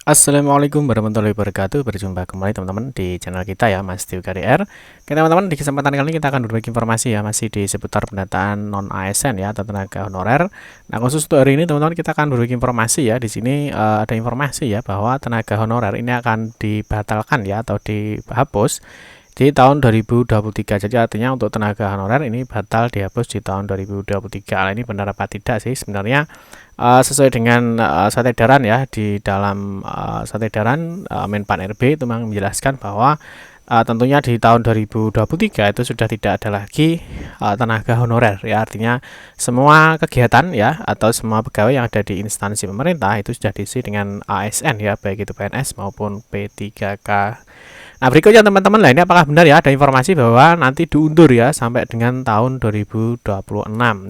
Assalamualaikum warahmatullahi wabarakatuh. Berjumpa kembali teman-teman di channel kita ya, Mas Tio KDR. Oke teman-teman, di kesempatan kali ini kita akan berbagi informasi ya, masih di seputar pendataan non ASN ya, atau tenaga honorer. Nah, khusus untuk hari ini teman-teman kita akan berbagi informasi ya. Di sini ada informasi ya bahwa tenaga honorer ini akan dibatalkan ya, atau dihapus di tahun 2023. Jadi artinya untuk tenaga honorer ini batal dihapus di tahun 2023. Nah, ini benar apa tidak sih sebenarnya? Sesuai dengan surat edaran ya, di dalam surat edaran Menpan RB itu menjelaskan bahwa tentunya di tahun 2023 itu sudah tidak ada lagi tenaga honorer ya, artinya semua kegiatan ya atau semua pegawai yang ada di instansi pemerintah itu sudah diisi dengan ASN ya, baik itu PNS maupun P3K. Nah, berikutnya teman-teman, lah ini apakah benar ya ada informasi bahwa nanti diundur ya sampai dengan tahun 2026.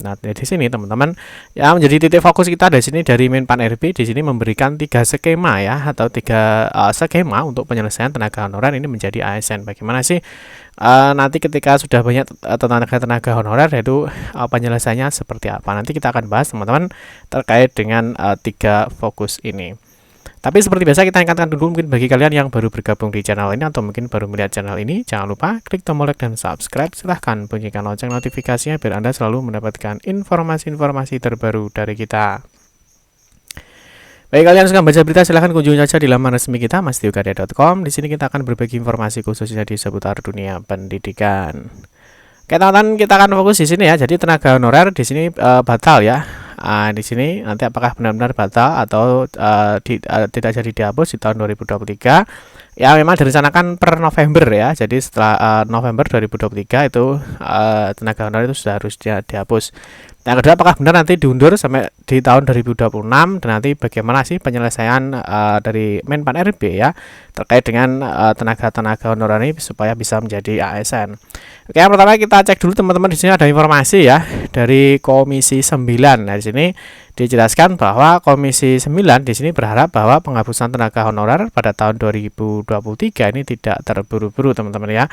Nah, di sini teman-teman ya menjadi titik fokus kita di sini dari Menpan RB di sini memberikan 3 skema ya, atau 3 skema untuk penyelesaian tenaga honorer ini menjadi ASN. Bagaimana sih nanti ketika sudah banyak tenaga honorer yaitu penyelesaiannya seperti apa? Nanti kita akan bahas teman-teman terkait dengan 3 fokus ini. Tapi seperti biasa kita ingatkan dulu, mungkin bagi kalian yang baru bergabung di channel ini atau mungkin baru melihat channel ini, jangan lupa klik tombol like dan subscribe. Silahkan bunyikan lonceng notifikasinya biar Anda selalu mendapatkan informasi-informasi terbaru dari kita. Baik, kalian suka baca berita silahkan kunjungi saja di laman resmi kita mastiokarya.com. Di sini kita akan berbagi informasi khususnya di seputar dunia pendidikan. Oke teman-teman, kita akan fokus di sini ya. Jadi tenaga honorer di sini batal ya. Di sini nanti apakah benar-benar batal atau tidak jadi dihapus di tahun 2023? Ya memang direncanakan per November ya. Jadi setelah November 2023 itu tenaga honorer itu sudah harusnya dihapus. Yang kedua, apakah benar nanti diundur sampai di tahun 2026 dan nanti bagaimana sih penyelesaian dari Menpan RB ya terkait dengan tenaga-tenaga honorer ini supaya bisa menjadi ASN. Oke, yang pertama kita cek dulu teman-teman, di sini ada informasi ya dari Komisi 9. Nah, di sini dijelaskan bahwa Komisi 9 di sini berharap bahwa penghapusan tenaga honorer pada tahun 2023 ini tidak terburu-buru teman-teman ya.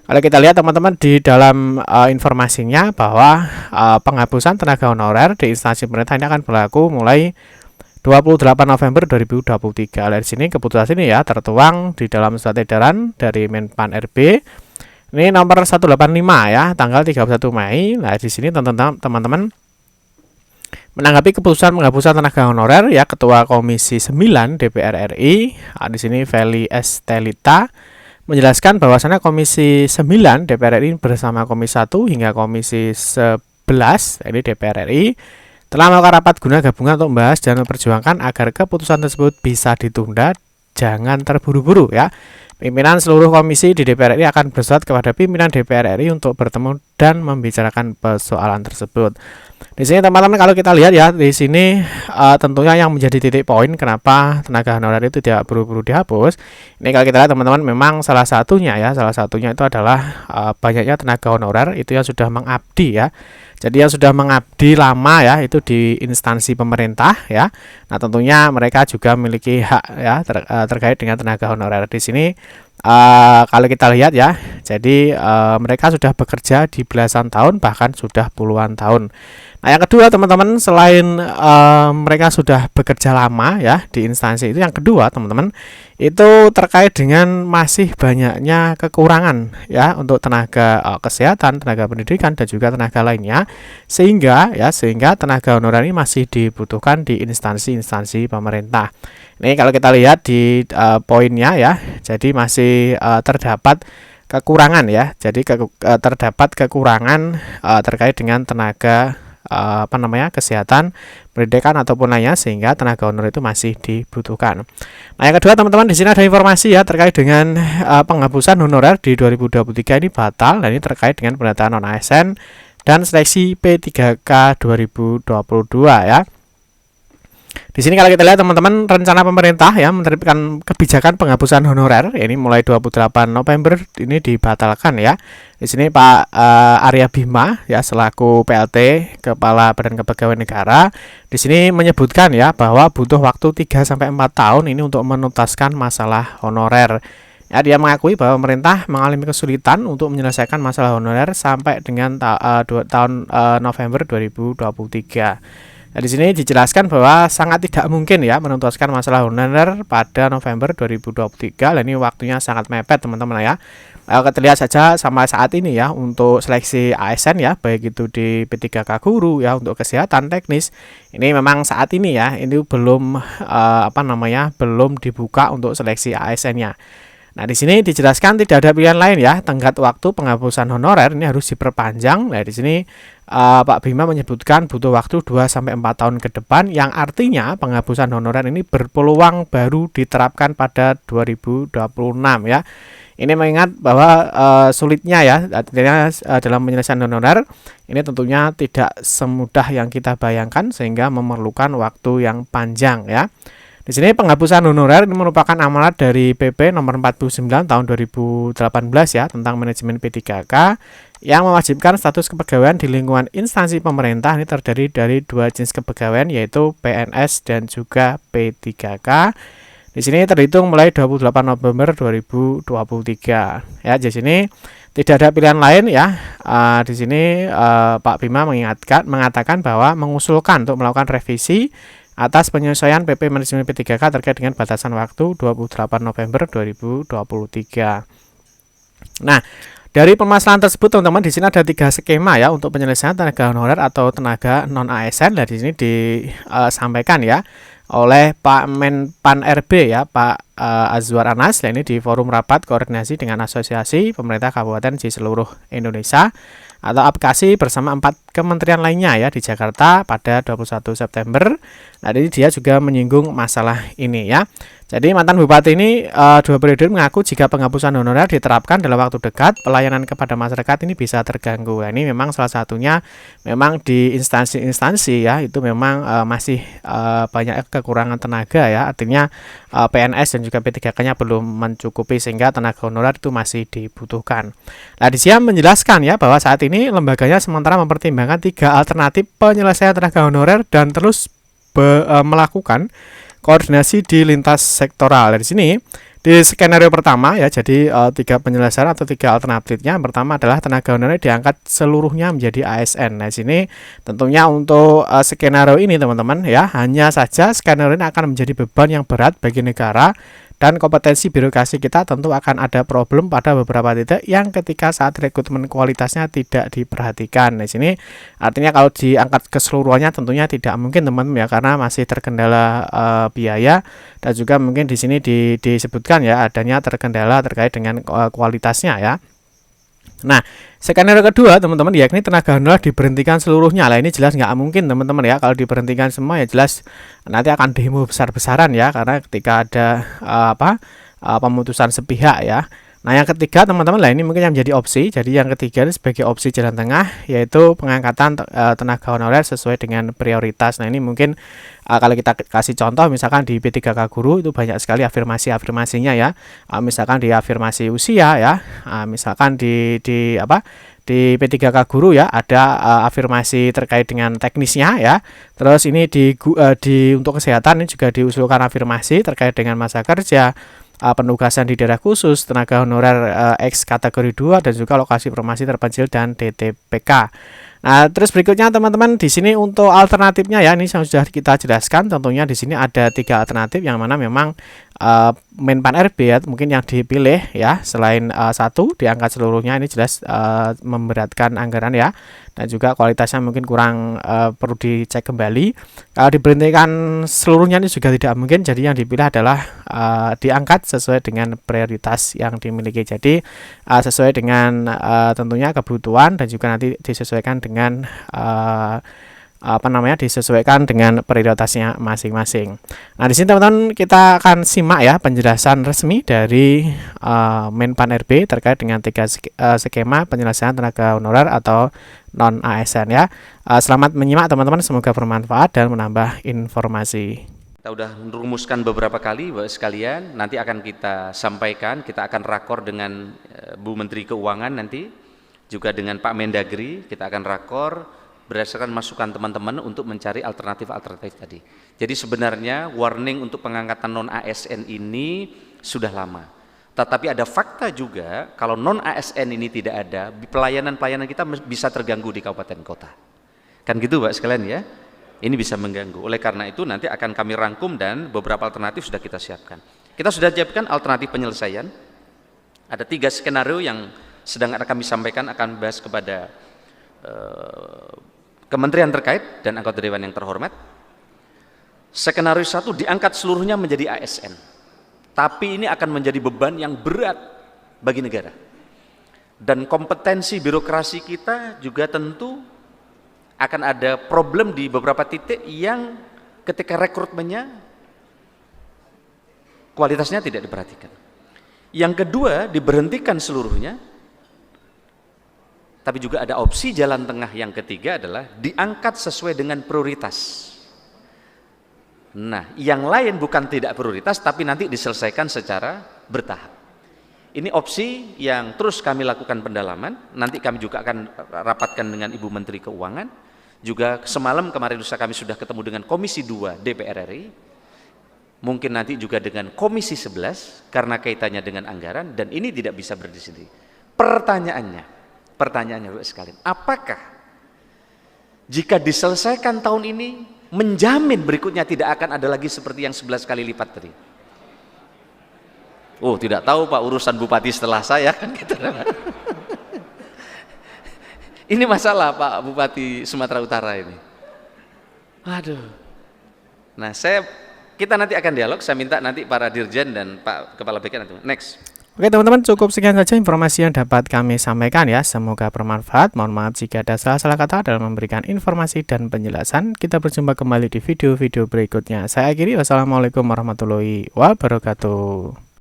Kalau kita lihat teman-teman di dalam informasinya bahwa penghapusan tenaga honorer di instansi pemerintah ini akan berlaku mulai 28 November 2023. Dari sini keputusan ini ya tertuang di dalam surat edaran dari Menpan RB. Ini nomor 185 ya, tanggal 31 Mei. Nah, di sini teman-teman menanggapi keputusan penghapusan tenaga honorer ya, Ketua Komisi 9 DPR RI, di sini Feli Estelita menjelaskan bahwasannya Komisi 9 DPR RI bersama Komisi 1 hingga Komisi 11 ini DPR RI telah melakukan rapat guna gabungan untuk membahas dan memperjuangkan agar keputusan tersebut bisa ditunda, jangan terburu-buru ya. Pimpinan seluruh komisi di DPR RI akan bersurat kepada pimpinan DPR RI untuk bertemu dan membicarakan persoalan tersebut. Di sini teman-teman kalau kita lihat ya, di sini tentunya yang menjadi titik poin kenapa tenaga honorer itu tidak buru-buru dihapus. Ini kalau kita lihat teman-teman, memang salah satunya itu adalah banyaknya tenaga honorer itu yang sudah mengabdi ya. Jadi yang sudah mengabdi lama ya itu di instansi pemerintah ya. Nah, tentunya mereka juga memiliki hak ya terkait dengan tenaga honorer. Di sini kalau kita lihat ya, jadi mereka sudah bekerja di belasan tahun bahkan sudah puluhan tahun. Nah, yang kedua teman-teman, selain mereka sudah bekerja lama ya di instansi itu, yang kedua teman-teman itu terkait dengan masih banyaknya kekurangan ya untuk tenaga kesehatan, tenaga pendidikan dan juga tenaga lainnya, sehingga tenaga honorer ini masih dibutuhkan di instansi-instansi pemerintah. Ini kalau kita lihat di poinnya ya, jadi masih terdapat kekurangan ya. Jadi terdapat kekurangan terkait dengan tenaga kesehatan, pendidikan ataupun lainnya, sehingga tenaga honorer itu masih dibutuhkan. Nah, yang kedua teman-teman, di sini ada informasi ya terkait dengan penghapusan honorer di 2023 ini batal, dan ini terkait dengan pendataan non ASN dan seleksi P3K 2022 ya. Di sini kalau kita lihat teman-teman, rencana pemerintah ya menerbitkan kebijakan penghapusan honorer ini mulai 28 November ini dibatalkan ya. Di sini Pak Arya Bima ya selaku PLT Kepala Badan Kepegawaian Negara di sini menyebutkan ya bahwa butuh waktu 3 sampai 4 tahun ini untuk menuntaskan masalah honorer. Ya, dia mengakui bahwa pemerintah mengalami kesulitan untuk menyelesaikan masalah honorer sampai dengan tahun November 2023. Nah, di sini dijelaskan bahwa sangat tidak mungkin ya menuntaskan masalah honorer pada November 2023. Nah, ini waktunya sangat mepet teman-teman ya. Kita lihat saja sama saat ini ya untuk seleksi ASN ya, baik itu di P3K guru ya untuk kesehatan teknis. Ini memang saat ini ya, ini belum belum dibuka untuk seleksi ASN-nya. Nah, di sini dijelaskan tidak ada pilihan lain ya, tenggat waktu penghapusan honorer ini harus diperpanjang. Nah, di sini Pak Bima menyebutkan butuh waktu 2 sampai 4 tahun ke depan, yang artinya penghapusan honorer ini berpeluang baru diterapkan pada 2026 ya. Ini mengingat bahwa sulitnya ya artinya dalam penyelesaian honorer ini tentunya tidak semudah yang kita bayangkan, sehingga memerlukan waktu yang panjang ya. Di sini penghapusan honorer ini merupakan amanat dari PP nomor 49 tahun 2018 ya tentang manajemen P3K yang mewajibkan status kepegawaian di lingkungan instansi pemerintah ini terdiri dari 2 jenis kepegawaian, yaitu PNS dan juga P3K. Di sini terhitung mulai 28 November 2023 ya. Di sini tidak ada pilihan lain ya. Di sini Pak Bima mengatakan bahwa mengusulkan untuk melakukan revisi atas penyesuaian PP manajemen P3K terkait dengan batasan waktu 28 November 2023. Nah, dari permasalahan tersebut teman-teman, di sini ada 3 skema ya untuk penyelesaian tenaga honorer atau tenaga non ASN. Nah, di sini disampaikan ya oleh Pak Menpan RB ya, Pak Azwar Anas. Nah, ini di forum rapat koordinasi dengan asosiasi pemerintah kabupaten di seluruh Indonesia atau APKASI bersama 4 kementerian lainnya ya di Jakarta pada 21 September. Nah, ini dia juga menyinggung masalah ini ya. Jadi mantan bupati ini 2 periode mengaku jika penghapusan honorer diterapkan dalam waktu dekat, pelayanan kepada masyarakat ini bisa terganggu. Nah, ini memang salah satunya memang di instansi-instansi ya, itu memang masih banyak kekurangan tenaga ya. Artinya PNS dan juga P3K-nya belum mencukupi, sehingga tenaga honorer itu masih dibutuhkan. Nah, di sini menjelaskan ya bahwa saat ini lembaganya sementara mempertimbangkan 3 alternatif penyelesaian tenaga honorer dan terus melakukan koordinasi di lintas sektoral. Di sini di skenario pertama ya, jadi 3 penyelesaian atau 3 alternatifnya. Yang pertama adalah tenaga honorer diangkat seluruhnya menjadi ASN. Nah, di sini tentunya untuk skenario ini teman-teman ya, hanya saja skenario ini akan menjadi beban yang berat bagi negara, dan kompetensi birokrasi kita tentu akan ada problem pada beberapa titik yang ketika saat rekrutmen kualitasnya tidak diperhatikan. Di sini artinya kalau diangkat keseluruhannya tentunya tidak mungkin teman-teman ya, karena masih terkendala biaya, dan juga mungkin di sini disebutkan ya adanya terkendala terkait dengan kualitasnya ya. Nah, skenario kedua teman-teman yakni tenaga honorer diberhentikan seluruhnya. Lah, ini jelas nggak mungkin teman-teman ya, kalau diberhentikan semua ya jelas nanti akan demo besar-besaran ya, karena ketika ada pemutusan sepihak ya. Nah, yang ketiga teman-teman, lah ini mungkin yang menjadi opsi. Jadi yang ketiga ini sebagai opsi jalan tengah, yaitu pengangkatan tenaga honorer sesuai dengan prioritas. Nah, ini mungkin kalau kita kasih contoh misalkan di P3K guru itu banyak sekali afirmasinya ya. Misalkan di afirmasi usia ya. Misalkan di P3K guru ya ada afirmasi terkait dengan teknisnya ya. Terus ini untuk kesehatan ini juga diusulkan afirmasi terkait dengan masa kerja, penugasan di daerah khusus, tenaga honorer X kategori 2, dan juga lokasi formasi terpencil dan DTPK. Nah, terus berikutnya teman-teman, di sini untuk alternatifnya ya, ini yang sudah kita jelaskan. Tentunya di sini ada 3 alternatif yang mana memang Menpan RB ya mungkin yang dipilih ya, selain 1 diangkat seluruhnya, ini jelas memberatkan anggaran ya, dan juga kualitasnya mungkin kurang perlu dicek kembali. Kalau diberhentikan seluruhnya ini juga tidak mungkin, jadi yang dipilih adalah diangkat sesuai dengan prioritas yang dimiliki. Jadi sesuai dengan tentunya kebutuhan, dan juga nanti disesuaikan dengan disesuaikan dengan prioritasnya masing-masing. Nah, di sini teman-teman kita akan simak ya penjelasan resmi dari Menpan RB terkait dengan 3 skema penyelesaian tenaga honorer atau non ASN ya. Selamat menyimak teman-teman, semoga bermanfaat dan menambah informasi. Kita sudah merumuskan beberapa kali Bapak sekalian, nanti akan kita sampaikan, kita akan rakor dengan Bu Menteri Keuangan nanti, juga dengan Pak Mendagri, kita akan rakor berdasarkan masukan teman-teman untuk mencari alternatif-alternatif tadi. Jadi sebenarnya warning untuk pengangkatan non-ASN ini sudah lama. Tetapi ada fakta juga, kalau non-ASN ini tidak ada, pelayanan-pelayanan kita bisa terganggu di kabupaten kota. Kan gitu Pak sekalian ya. Ini bisa mengganggu. Oleh karena itu nanti akan kami rangkum dan beberapa alternatif sudah kita siapkan. Kita sudah siapkan alternatif penyelesaian. Ada 3 skenario yang sedang akan kami sampaikan, akan bahas kepada kementerian terkait dan anggota dewan yang terhormat. Skenario 1 diangkat seluruhnya menjadi ASN. Tapi ini akan menjadi beban yang berat bagi negara. Dan kompetensi birokrasi kita juga tentu akan ada problem di beberapa titik yang ketika rekrutmennya kualitasnya tidak diperhatikan. Yang kedua, diberhentikan seluruhnya. Tapi juga ada opsi jalan tengah yang ketiga adalah diangkat sesuai dengan prioritas. Nah, yang lain bukan tidak prioritas tapi nanti diselesaikan secara bertahap. Ini opsi yang terus kami lakukan pendalaman. Nanti kami juga akan rapatkan dengan Ibu Menteri Keuangan. Juga semalam kemarin lusa kami sudah ketemu dengan Komisi 2 DPR RI. Mungkin nanti juga dengan Komisi 11 karena kaitannya dengan anggaran, dan ini tidak bisa berdiri sendiri. Pertanyaannya Bapak sekalian, apakah jika diselesaikan tahun ini menjamin berikutnya tidak akan ada lagi seperti yang 11 kali lipat tadi? Oh, tidak tahu Pak, urusan bupati setelah saya kan gitu. Ini masalah Pak Bupati Sumatera Utara ini. Aduh. Nah, kita nanti akan dialog. Saya minta nanti para dirjen dan Pak Kepala BK nanti. Next. Oke teman-teman, cukup sekian saja informasi yang dapat kami sampaikan ya. Semoga bermanfaat. Mohon maaf jika ada salah-salah kata dalam memberikan informasi dan penjelasan. Kita berjumpa kembali di video-video berikutnya. Saya akhiri. Wassalamualaikum warahmatullahi wabarakatuh.